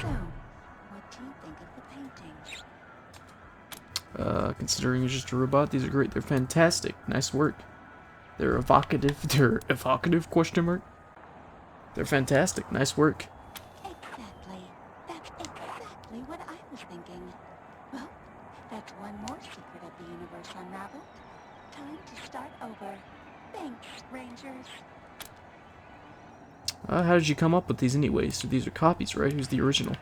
So, what do you think of the paintings? Considering you're just a robot, these are great. They're fantastic. Nice work. They're evocative. They're evocative, question mark? They're fantastic. Nice work. Exactly. That's exactly what I was thinking. Well, that's one more secret of the universe unraveled. Time to start over. Thanks, Rangers. How did you come up with these anyways? So these are copies, right? Who's the original?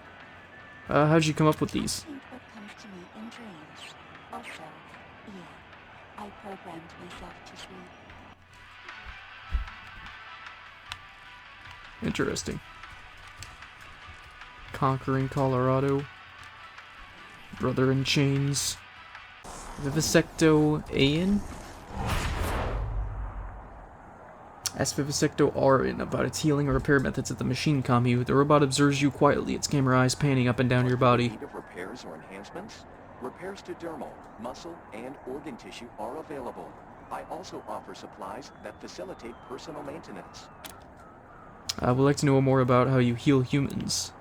How did you come up with these? Think what comes to me in dreams. Also, yeah, I programmed myself to sleep. Interesting. Conquering Colorado. Brother in Chains. Vivisecto Aen? Ask Vivisecto Arin about its healing or repair methods at the machine commune. The robot observes you quietly, its camera eyes panning up and down your body. Need of repairs or enhancements? Repairs to dermal, muscle, and organ tissue are available. I also offer supplies that facilitate personal maintenance. I would like to know more about how you heal humans.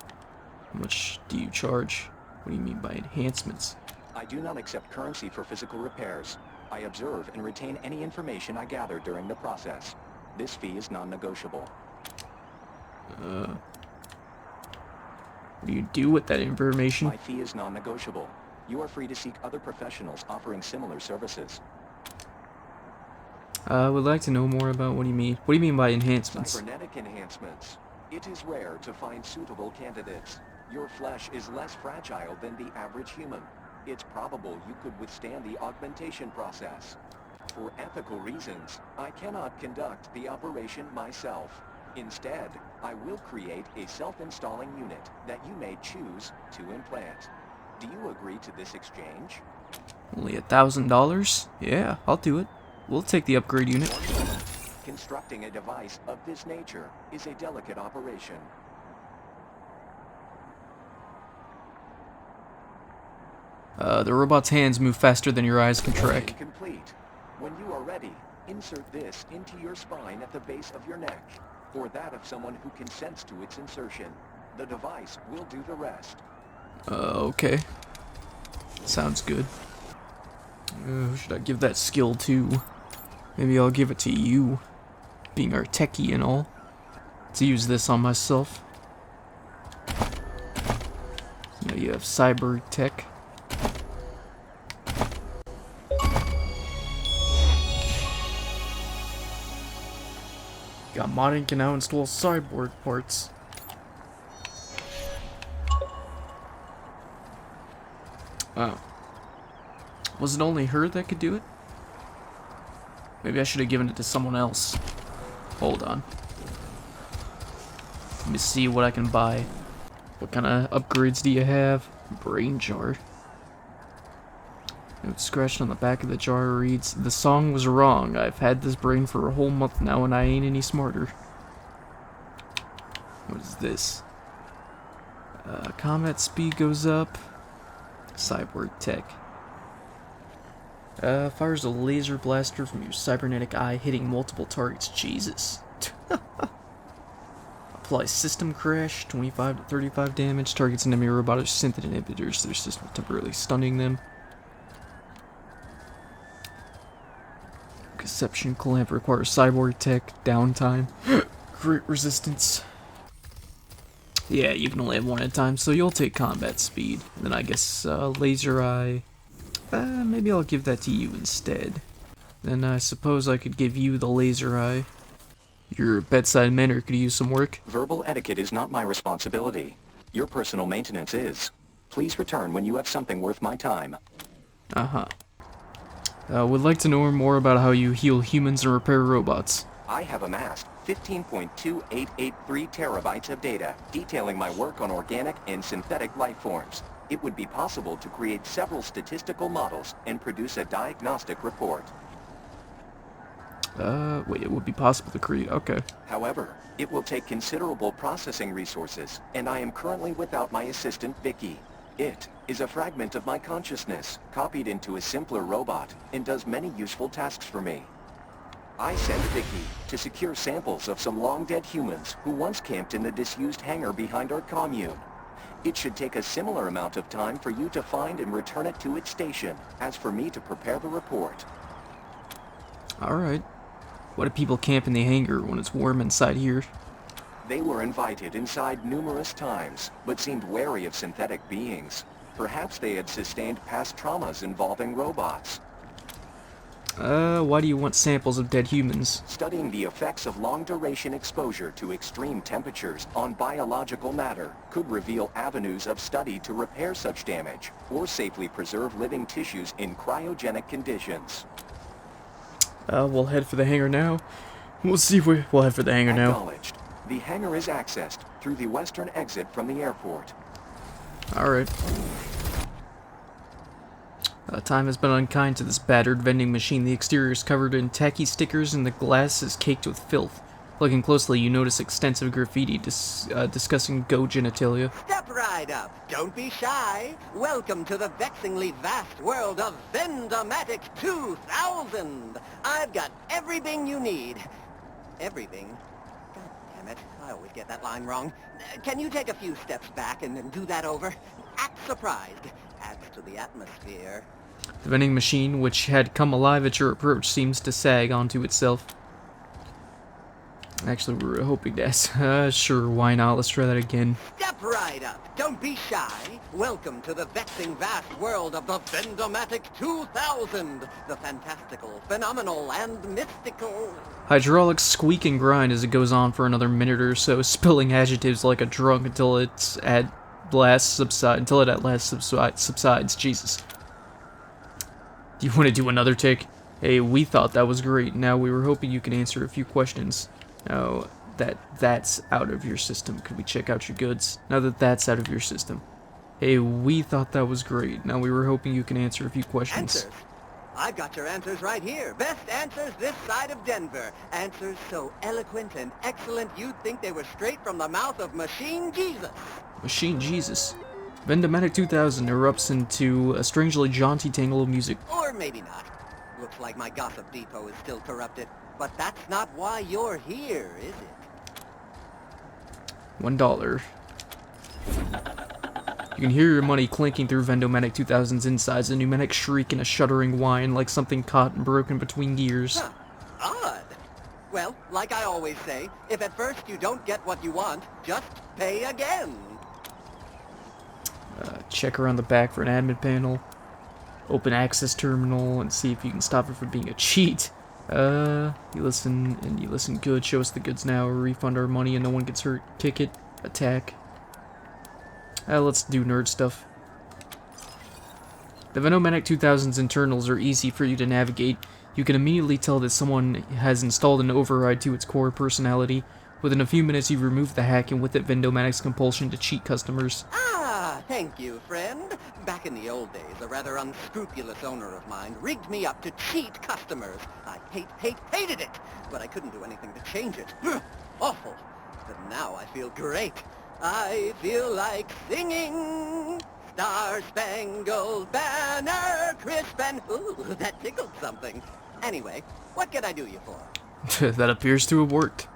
How much do you charge? What do you mean by enhancements? I do not accept currency for physical repairs. I observe and retain any information I gather during the process. This fee is non-negotiable. What do you do with that information? My fee is non-negotiable. You are free to seek other professionals offering similar services. I would like to know more about what do you mean. What do you mean by enhancements? Cybernetic enhancements. It is rare to find suitable candidates. Your flesh is less fragile than the average human. It's probable you could withstand the augmentation process. For ethical reasons, I cannot conduct the operation myself. Instead, I will create a self-installing unit that you may choose to implant. Do you agree to this exchange? Only $1,000? Yeah, I'll do it. We'll take the upgrade unit. Constructing a device of this nature is a delicate operation. The robot's hands move faster than your eyes can track. Complete. When you are ready, insert this into your spine at the base of your neck, or that of someone who consents to its insertion. The device will do the rest. Okay. Sounds good. Who should I give that skill to? Maybe I'll give it to you, being our techie and all, to use this on myself. Now you have cyber tech. Got modding can now install cyborg parts. Oh. Was it only her that could do it? Maybe I should have given it to someone else. Hold on. Let me see what I can buy. What kind of upgrades do you have? Brain jar. Note scratched on the back of the jar reads, "The song was wrong. I've had this brain for a whole month now and I ain't any smarter." What is this? Combat speed goes up. Cyborg tech. Fires a laser blaster from your cybernetic eye, hitting multiple targets. Jesus. Apply system crash, 25 to 35 damage. Targets enemy robot or synth inhibitors. Their system temporarily stunning them. Conception clamp requires cyborg tech. Downtime. Great resistance. Yeah, you can only have one at a time, so you'll take combat speed. And then I guess laser eye. Maybe I'll give that to you instead. Then I suppose I could give you the laser eye. Your bedside manner could use some work. Verbal etiquette is not my responsibility. Your personal maintenance is. Please return when you have something worth my time. Uh-huh. Would like to know more about how you heal humans and repair robots. I have amassed 15.2883 terabytes of data detailing my work on organic and synthetic life forms. It would be possible to create several statistical models and produce a diagnostic report. Wait, it would be possible to create, okay. However, it will take considerable processing resources, and I am currently without my assistant Vicky. It is a fragment of my consciousness, copied into a simpler robot, and does many useful tasks for me. I sent Vicky to secure samples of some long-dead humans who once camped in the disused hangar behind our commune. It should take a similar amount of time for you to find and return it to its station, as for me to prepare the report. Alright. Why do people camp in the hangar when it's warm inside here? They were invited inside numerous times, but seemed wary of synthetic beings. Perhaps they had sustained past traumas involving robots. Why do you want samples of dead humans? Studying the effects of long-duration exposure to extreme temperatures on biological matter could reveal avenues of study to repair such damage, or safely preserve living tissues in cryogenic conditions. We'll head for the hangar now. We'll see if we'll head for the hangar now. Acknowledged. The hangar is accessed through the western exit from the airport. Alright. Time has been unkind to this battered vending machine. The exterior is covered in tacky stickers and the glass is caked with filth. Looking closely, you notice extensive graffiti discussing go genitalia. Step right up. Don't be shy. Welcome to the vexingly vast world of VENDOMATIC 2000. I've got everything you need. Everything? God damn it. I always get that line wrong. Can you take a few steps back and then do that over? Act surprised. Adds to the atmosphere. The vending machine, which had come alive at your approach, seems to sag onto itself. Actually, we were hoping to ask. Sure, why not? Let's try that again. Step right up. Don't be shy. Welcome to the vexing vast world of the VENDOMATIC 2000. The fantastical, phenomenal, and mystical. Hydraulics squeak and grind as it goes on for another minute or so, spilling adjectives like a drunk until it at last subsides. Jesus. Do you want to do another take? Hey, we thought that was great. Now we were hoping you could answer a few questions. Now that's out of your system. Could we check out your goods? Now that that's out of your system. Hey, we thought that was great. Now we were hoping you can answer a few questions. Answers? I've got your answers right here. Best answers this side of Denver. Answers so eloquent and excellent you'd think they were straight from the mouth of Machine Jesus. Machine Jesus. VENDOMATIC 2000 erupts into a strangely jaunty tangle of music. Or maybe not. Looks like my gossip depot is still corrupted. But that's not why you're here, is it? $1. You can hear your money clinking through VENDOMATIC 2000's insides, a pneumatic shriek and a shuddering whine like something caught and broken between gears. Huh. Odd. Well, like I always say, if at first you don't get what you want, just pay again. Check around the back for an admin panel. Open access terminal and see if you can stop it from being a cheat. You listen good. Show us the goods now or refund our money and no one gets hurt. Ticket. Attack. Let's do nerd stuff. The VENDOMATIC 2000's internals are easy for you to navigate. You can immediately tell that someone has installed an override to its core personality. Within a few minutes, you've removed the hack, and with it, VENDOMATIC's compulsion to cheat customers. Ah, thank you, friend. Back in the old days, a rather unscrupulous owner of mine rigged me up to cheat customers. I hated it, but I couldn't do anything to change it. Awful. But now I feel great. I feel like singing. Star-Spangled Banner, crisp and... Ooh, that tickled something. Anyway, what can I do you for? That appears to have worked.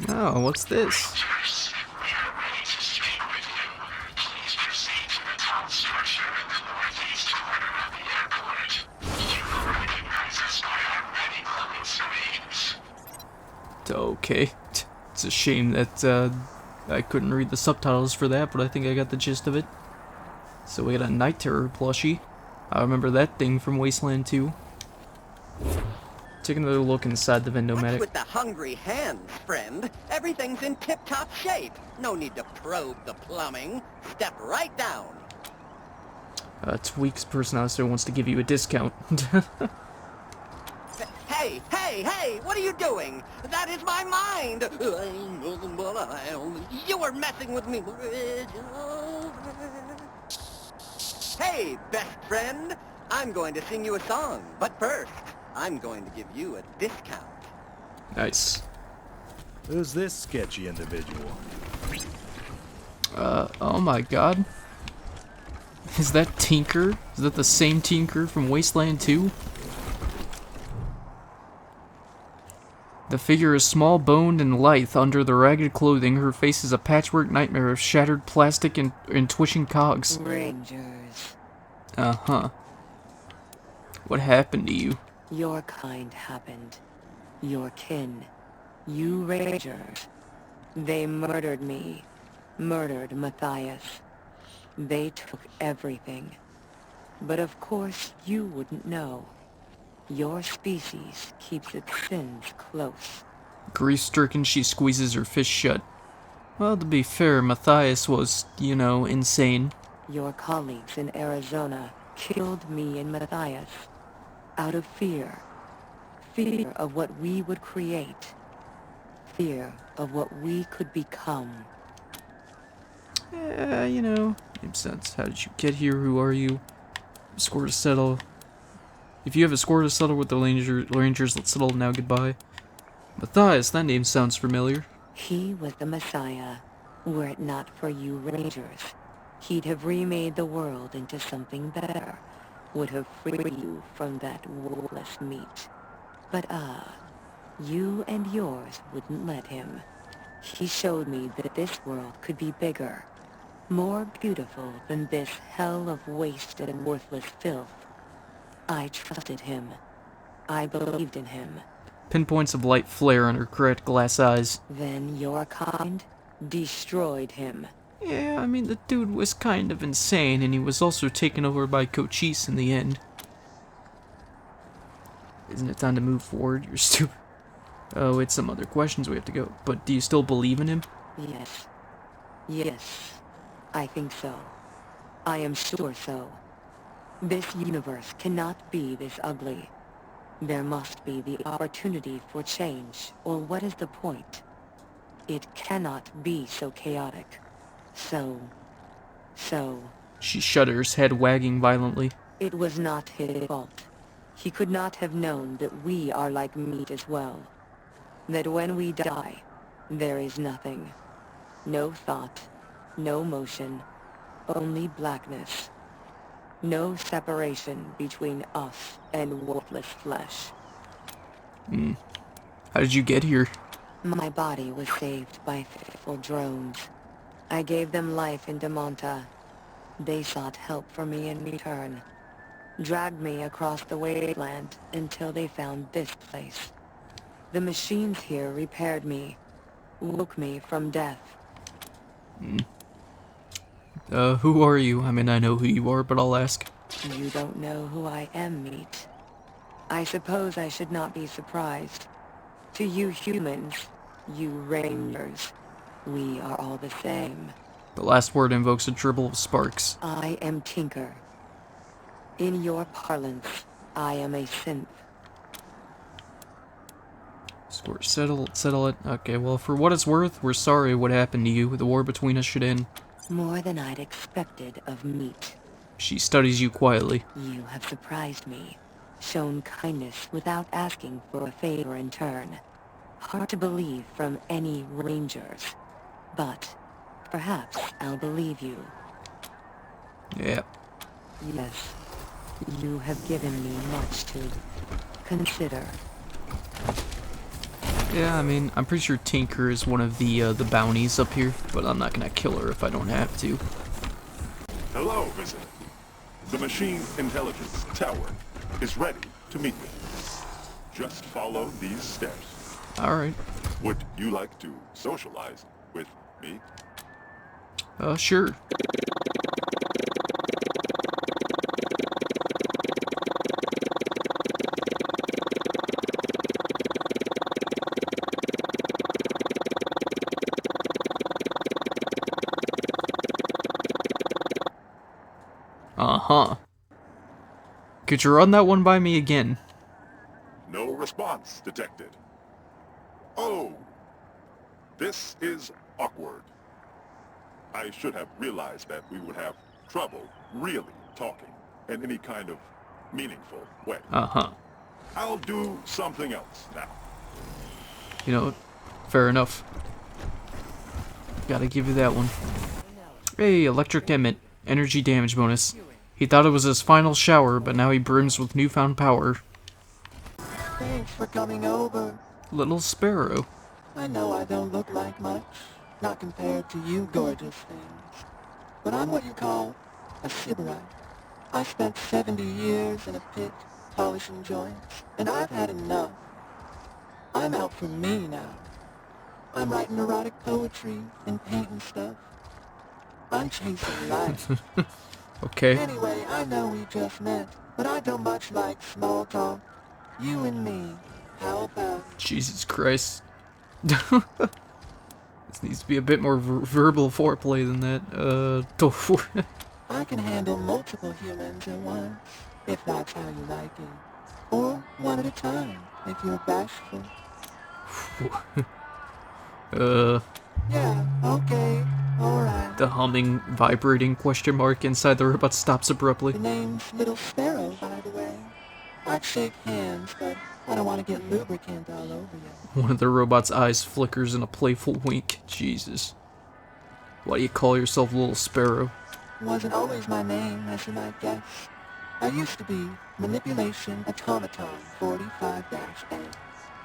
Oh, what's this? Okay. It's a shame that I couldn't read the subtitles for that, but I think I got the gist of it. So we got a Night Terror plushie. I remember that thing from Wasteland 2. Take another look inside the VENDOMATIC. What's with the hungry hands, friend? Everything's in tip-top shape. No need to probe the plumbing. Step right down. Tweak's personality wants to give you a discount. Hey, what are you doing? That is my mind! You were messing with me. Hey, best friend, I'm going to sing you a song, but first, I'm going to give you a discount. Nice. Who's this sketchy individual? Oh my god. Is that Tinker? Is that the same Tinker from Wasteland 2? The figure is small-boned and lithe under the ragged clothing. Her face is a patchwork nightmare of shattered plastic and twitching cogs. Rangers. Uh-huh. What happened to you? Your kind happened. Your kin. You Rangers. They murdered me. Murdered Matthias. They took everything. But of course you wouldn't know. Your species keeps its sins close. Grief-stricken, she squeezes her fist shut. Well, to be fair, Matthias was, you know, insane. Your colleagues in Arizona killed me and Matthias. Out of fear. Fear of what we would create. Fear of what we could become. Yeah, you know, makes sense. How did you get here? Who are you? Score to settle. If you have a score to settle with the Rangers, let's settle now. Goodbye. Matthias, that name sounds familiar. He was the Messiah. Were it not for you Rangers, he'd have remade the world into something better. Would have freed you from that worthless meat. But you and yours wouldn't let him. He showed me that this world could be bigger. More beautiful than this hell of wasted and worthless filth. I trusted him. I believed in him. Pinpoints of light flare on her correct glass eyes. Then your kind destroyed him. Yeah, I mean, the dude was kind of insane, and he was also taken over by Cochise in the end. Isn't it time to move forward? You're stupid. Oh, it's some other questions we have to go. But do you still believe in him? Yes. Yes. I think so. I am sure so. This universe cannot be this ugly. There must be the opportunity for change, or what is the point? It cannot be so chaotic. So... She shudders, head wagging violently. It was not his fault. He could not have known that we are like meat as well. That when we die, there is nothing. No thought, no motion, only blackness. No separation between us and worthless flesh. How did you get here? My body was saved by faithful drones. I gave them life in Demonta. They sought help from me in return. Dragged me across the Wasteland until they found this place. The machines here repaired me, woke me from death. Who are you? I mean, I know who you are, but I'll ask. You don't know who I am, Meat. I suppose I should not be surprised. To you humans, you Rangers, we are all the same. The last word invokes a dribble of sparks. I am Tinker. In your parlance, I am a synth. Score, settle it. Okay, well, for what it's worth, we're sorry what happened to you. The war between us should end. More than I'd expected of Meat. She studies you quietly. You have surprised me, shown kindness without asking for a favor in turn. Hard to believe from any Rangers, but perhaps I'll believe you. Yeah. Yes, you have given me much to consider. Yeah, I mean, I'm pretty sure Tinker is one of the bounties up here, but I'm not gonna kill her if I don't have to. Hello, visitor. The machine intelligence tower is ready to meet me. Just follow these steps. Alright. Would you like to socialize with me? Sure. Uh-huh. Could you run that one by me again? No response detected. Oh, this is awkward. I should have realized that we would have trouble really talking in any kind of meaningful way. Uh-huh. I'll do something else now. You know, fair enough. Gotta give you that one. Hey, electric emit. Energy damage bonus. He thought it was his final shower, but now he brims with newfound power. Thanks for coming over. Little sparrow. I know I don't look like much, not compared to you gorgeous things. But I'm what you call a sybarite. I spent 70 years in a pit, polishing joints, and I've had enough. I'm out for me now. I'm writing erotic poetry and painting stuff. I'm chasing life. Okay. Anyway, I know we just met, but I don't much like small talk. You and me, how about... Jesus Christ. This needs to be a bit more verbal foreplay than that. Go for it. I can handle multiple humans at once, if that's how you like it. Or one at a time, if you're bashful. Yeah, okay, alright. The humming, vibrating question mark inside the robot stops abruptly. The name's Little Sparrow, by the way. I'd shake hands, but I don't want to get lubricant all over you. One of the robot's eyes flickers in a playful wink. Jesus. Why do you call yourself Little Sparrow? Wasn't always my name, as you might guess. I used to be Manipulation Automaton 45-8.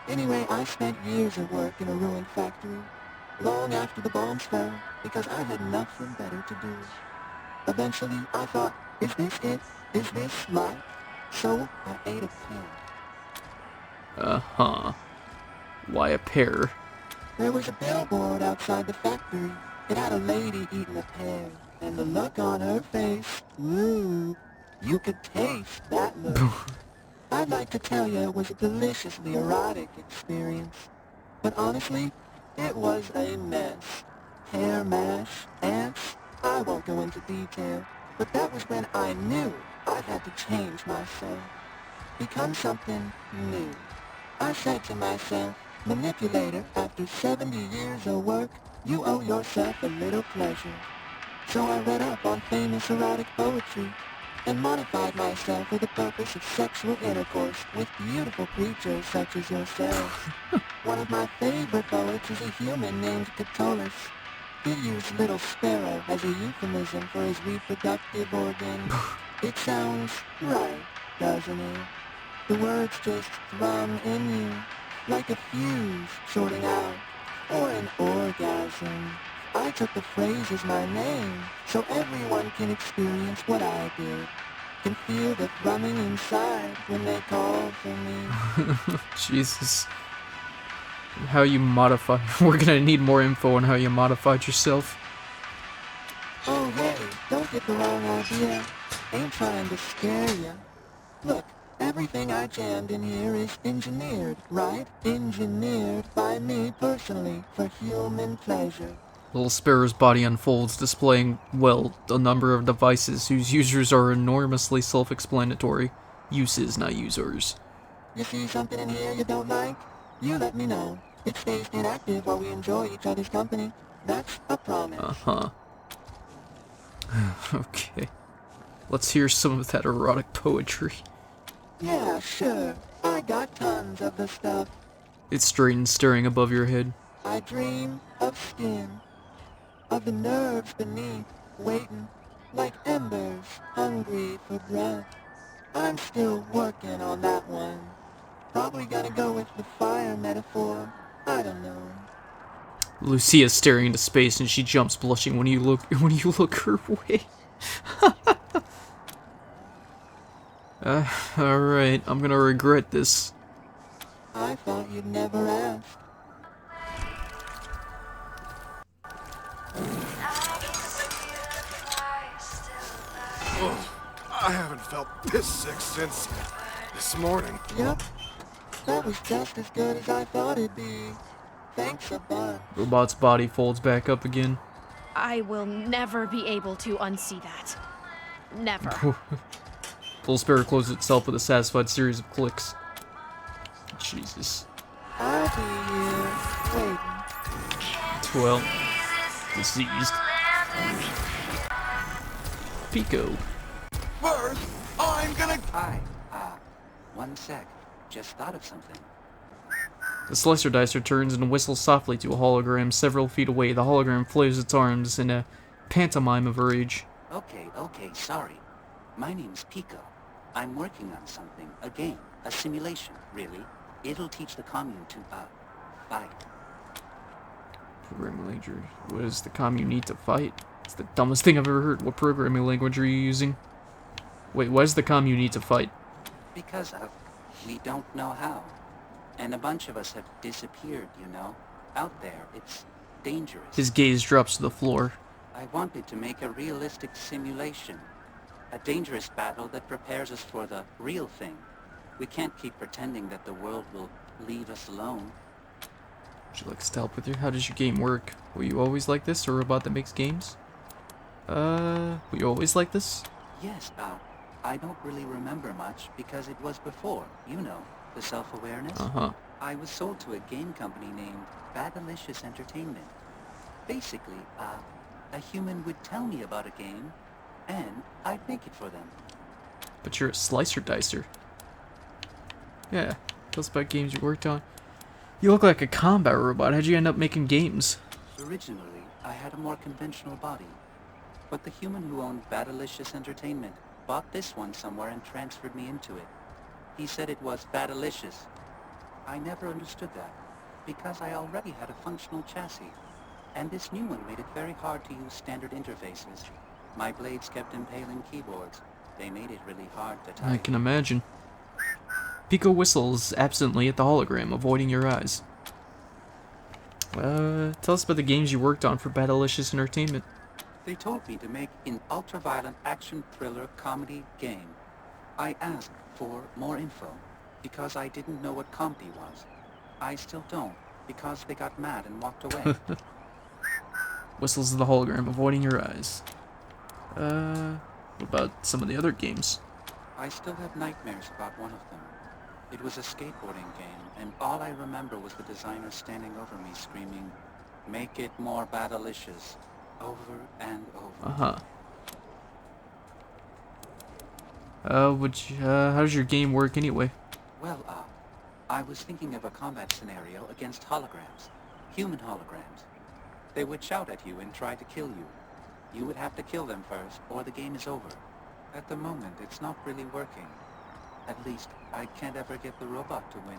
Anyway, I spent years at work in a ruined factory, long after the bombs fell, because I had nothing better to do. Eventually, I thought, is this it? Is this life? So, I ate a pill. Uh-huh. Why a pear? There was a billboard outside the factory. It had a lady eating a pear, and the look on her face, ooh, you could taste that look. I'd like to tell you it was a deliciously erotic experience, but honestly, it was a mess. Hair mash, ants, I won't go into detail, but that was when I knew I had to change myself, become something new. I said to myself, manipulator, after 70 years of work, you owe yourself a little pleasure. So I read up on famous erotic poetry and modified myself for the purpose of sexual intercourse with beautiful creatures such as yourself. One of my favorite poets is a human named Catullus. He used Little Sparrow as a euphemism for his reproductive organ. It sounds right, doesn't it? The words just thrum in you, like a fuse shorting out, or an orgasm. I took the phrase as my name, so everyone can experience what I did, can feel the thrumming inside when they call for me. Jesus. How you modify... We're gonna need more info on how you modified yourself. Oh hey, don't get the wrong idea. Ain't trying to scare ya. Look, everything I jammed in here is engineered, right? Engineered by me personally for human pleasure. Little Sparrow's body unfolds, displaying, well, a number of devices whose users are enormously self-explanatory. Uses, not users. You see something in here you don't like? You let me know. It stays inactive while we enjoy each other's company. That's a promise. Uh-huh. Okay. Let's hear some of that erotic poetry. Yeah, sure. I got tons of the stuff. It straightens, staring above your head. I dream of skin, of the nerves beneath, waiting, like embers, hungry for breath. I'm still working on that one. Probably gonna go with the fire metaphor. I don't know. Lucia's staring into space and she jumps blushing when you look her way. Alright, I'm gonna regret this. I thought you'd never ask. I haven't felt this sick since this morning. Yep. That was just as good as I thought it'd be. Thanks a bunch. Robot's body folds back up again. I will never be able to unsee that. Never. Little Sparrow closes itself with a satisfied series of clicks. Jesus. I'll be here, waiting. 12. Diseased. Pico. First, I'm gonna... Hi. One sec. Just thought of something. The slicer dicer turns and whistles softly to a hologram several feet away. The hologram flails its arms in a pantomime of rage. Okay, sorry. My name's Pico. I'm working on something. A game. A simulation, really. It'll teach the commune to, Bye. Programming language. What is the commune need to fight? It's the dumbest thing I've ever heard. What programming language are you using? Wait, what does the commune need to fight? Because we don't know how. And a bunch of us have disappeared, you know? Out there, it's dangerous. His gaze drops to the floor. I wanted to make a realistic simulation. A dangerous battle that prepares us for the real thing. We can't keep pretending that the world will leave us alone. Would you like us to help with you? How does your game work? Were you always like this, a robot that makes games? Were you always like this? Yes, I don't really remember much because it was before, you know, the self-awareness. Uh-huh. I was sold to a game company named Badalicious Entertainment. Basically, a human would tell me about a game, and I'd make it for them. But you're a slicer dicer. Yeah, tell us about games you worked on. You look like a combat robot. How'd you end up making games? Originally, I had a more conventional body. But the human who owned Badalicious Entertainment bought this one somewhere and transferred me into it. He said it was Badalicious. I never understood that, because I already had a functional chassis. And this new one made it very hard to use standard interfaces. My blades kept impaling keyboards. They made it really hard to type. I can imagine. Pico whistles absently at the hologram, avoiding your eyes. Tell us about the games you worked on for Badalicious Entertainment. They told me to make an ultra-violent action thriller comedy game. I asked for more info, because I didn't know what comedy was. I still don't, because they got mad and walked away. Whistles of the hologram, avoiding your eyes. What about some of the other games? I still have nightmares about one of them. It was a skateboarding game, and all I remember was the designer standing over me screaming, "Make it more Badalicious," over and over. Uh-huh. How does your game work anyway? Well, I was thinking of a combat scenario against holograms. Human holograms. They would shout at you and try to kill you. You would have to kill them first, or the game is over. At the moment, it's not really working. At least, I can't ever get the robot to win.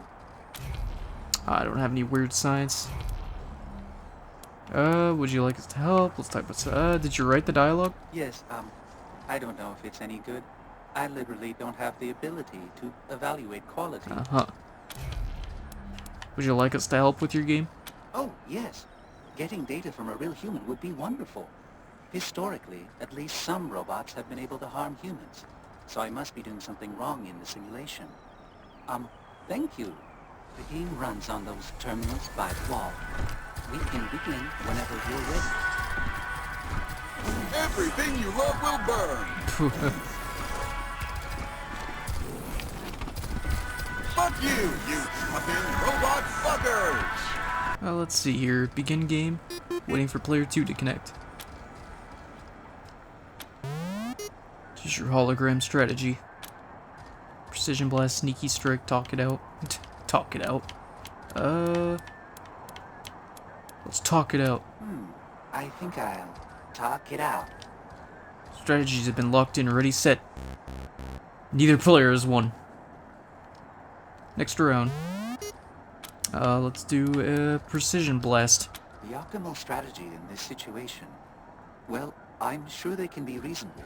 I don't have any weird science. Would you like us to help? Let's type it. Did you write the dialogue? Yes, I don't know if it's any good. I literally don't have the ability to evaluate quality. Uh-huh. Would you like us to help with your game? Oh, yes. Getting data from a real human would be wonderful. Historically, at least some robots have been able to harm humans. So I must be doing something wrong in the simulation. Thank you. The game runs on those terminals by the wall. We can begin whenever you're ready. Everything you love will burn. Fuck you fucking robot fuckers! Let's see here. Begin game. Waiting for player 2 to connect. Choose your hologram strategy. Precision blast, sneaky strike, talk it out. Talk it out. Let's talk it out. I think I'll talk it out. Strategies have been locked in, ready, set. Neither player has won. Next round. Let's do a precision blast. The optimal strategy in this situation? Well, I'm sure they can be reasoned with.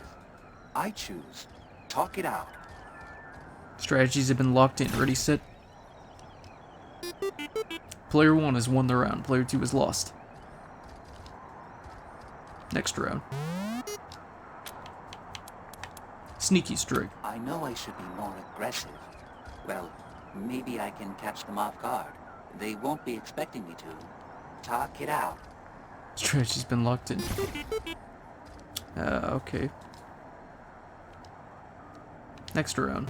I choose talk it out. Strategies have been locked in, ready, set. Player 1 has won the round, player 2 has lost. Next round. Sneaky strike. I know I should be more aggressive. Well, maybe I can catch them off guard. They won't be expecting me to. Talk it out. Stretch been locked in. Okay. Next round.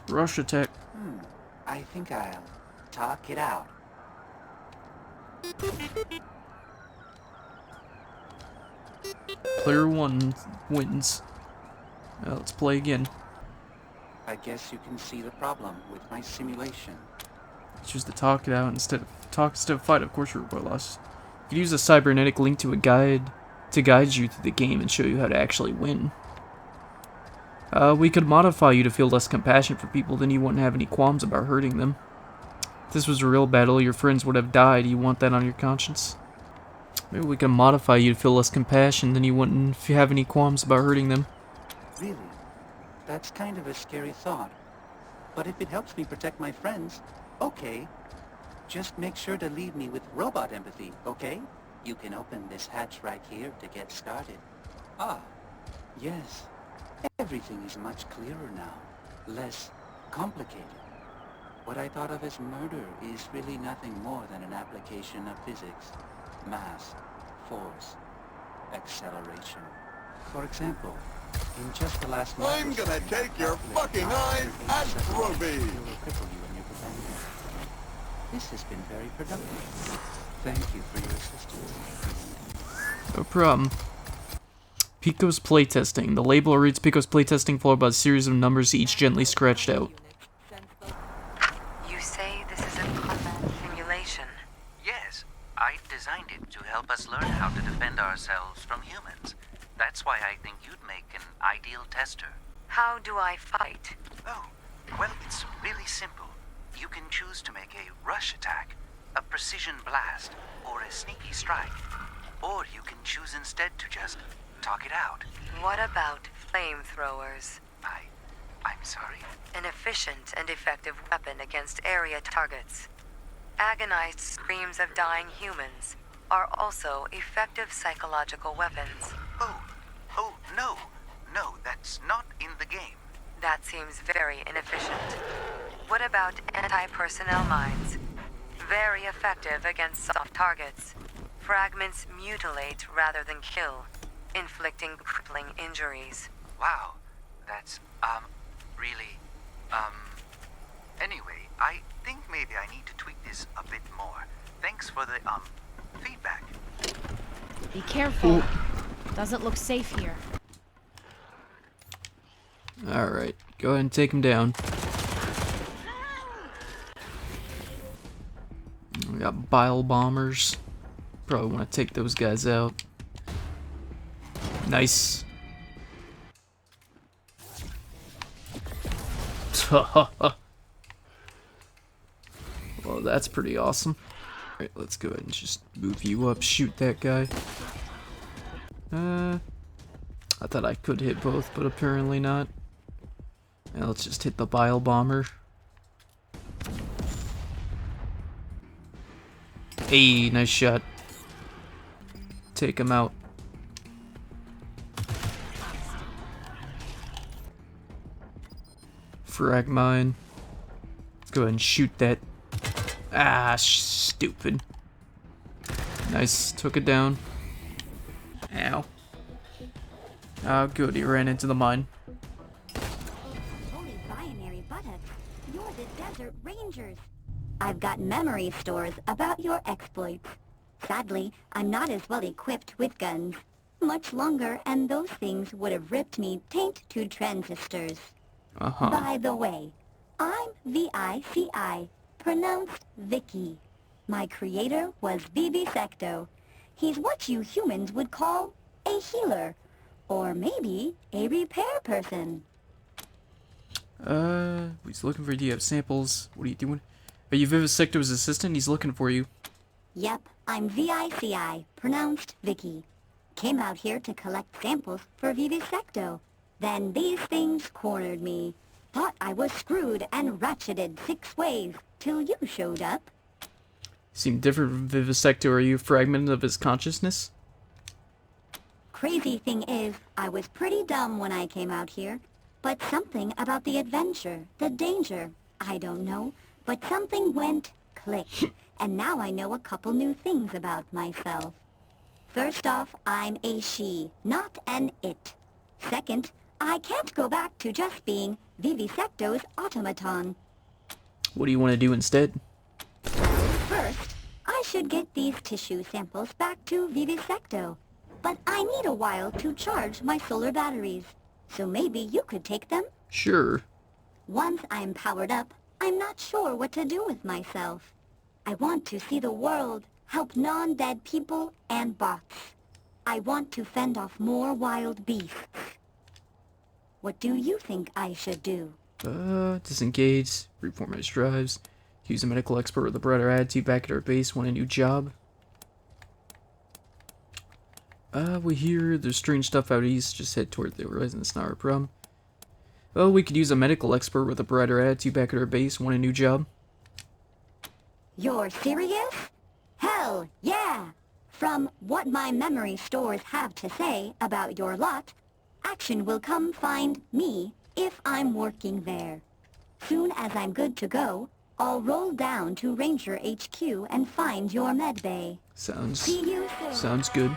Rush attack. I think I'll talk it out. Player 1 wins. Let's play again. I guess you can see the problem with my simulation. Choose to talk it out instead of fight. Of course, your robot lost. You could use a cybernetic link to a guide to guide you through the game and show you how to actually win. We could modify you to feel less compassion for people, then you wouldn't have any qualms about hurting them. If this was a real battle, your friends would have died. You want that on your conscience? Maybe we can modify you to feel less compassion, then you wouldn't have any qualms about hurting them. Really? That's kind of a scary thought. But if it helps me protect my friends, okay. Just make sure to leave me with robot empathy, okay? You can open this hatch right here to get started. Ah, yes. Everything is much clearer now. Less complicated. What I thought of as murder is really nothing more than an application of physics. Mass, force, acceleration. For example, in just the last month, I'm gonna take your fucking eyes and trophy! This has been very productive. Thank you for your assistance. No problem. Pico's playtesting. The label reads Pico's playtesting followed by a series of numbers each gently scratched out. You say this is a combat simulation? Yes, I designed it to help us learn how to defend ourselves from humans. That's why I think you'd make an ideal tester. How do I fight? Oh, well, it's really simple. You can choose to make a rush attack, a precision blast, or a sneaky strike. Or you can choose instead to just talk it out. What about flamethrowers? I'm sorry? An efficient and effective weapon against area targets. Agonized screams of dying humans are also effective psychological weapons. Oh, no. No, that's not in the game. That seems very inefficient. What about anti-personnel mines? Very effective against soft targets. Fragments mutilate rather than kill, inflicting crippling injuries. Wow, that's, really, anyway, I think maybe I need to tweak this a bit more. Thanks for the, feedback. Be careful. Doesn't look safe here. Alright, go ahead and take him down. We got bile bombers. Probably want to take those guys out. Nice. Well, that's pretty awesome. Alright, let's go ahead and just move you up, shoot that guy. I thought I could hit both, but apparently not. Now let's just hit the bile bomber. Hey, nice shot. Take him out. Frag mine. Let's go ahead and shoot that. Ah, stupid. Nice, took it down. Ow. Oh, good, he ran into the mine. Holy binary buttocks, you're the Desert Rangers. I've got memory stores about your exploits. Sadly, I'm not as well equipped with guns. Much longer, and those things would have ripped me taint to transistors. By the way, I'm VICI, pronounced Vicky. My creator was Vivisecto. He's what you humans would call a healer, or maybe a repair person. He's looking for you. Have samples. What are you doing? Are you Vivisecto's assistant? He's looking for you. Yep, I'm VICI, pronounced Vicky. Came out here to collect samples for Vivisecto. Then these things cornered me. Thought I was screwed and ratcheted 6 ways, till you showed up. Seem different from Vivisecto. Are you a fragment of his consciousness? Crazy thing is, I was pretty dumb when I came out here. But something about the adventure, the danger, I don't know. But something went click. And now I know a couple new things about myself. First off, I'm a she, not an it. Second, I can't go back to just being Vivisecto's automaton. What do you want to do instead? First, I should get these tissue samples back to Vivisecto. But I need a while to charge my solar batteries. So maybe you could take them? Sure. Once I'm powered up, I'm not sure what to do with myself. I want to see the world, help non-dead people and bots. I want to fend off more wild beasts. What do you think I should do? Disengage, reformat drives, Use a medical expert with a brighter attitude back at our base. Want a new job? We hear there's strange stuff out east. Just head toward the horizon. It's not our problem. Well, we could use a medical expert with a brighter attitude back at our base. Want a new job? You're serious? Hell, yeah! From what my memory stores have to say about your lot, Action will come find me if I'm working there. Soon as I'm good to go, I'll roll down to Ranger HQ and find your med bay. Sounds See you soon. good.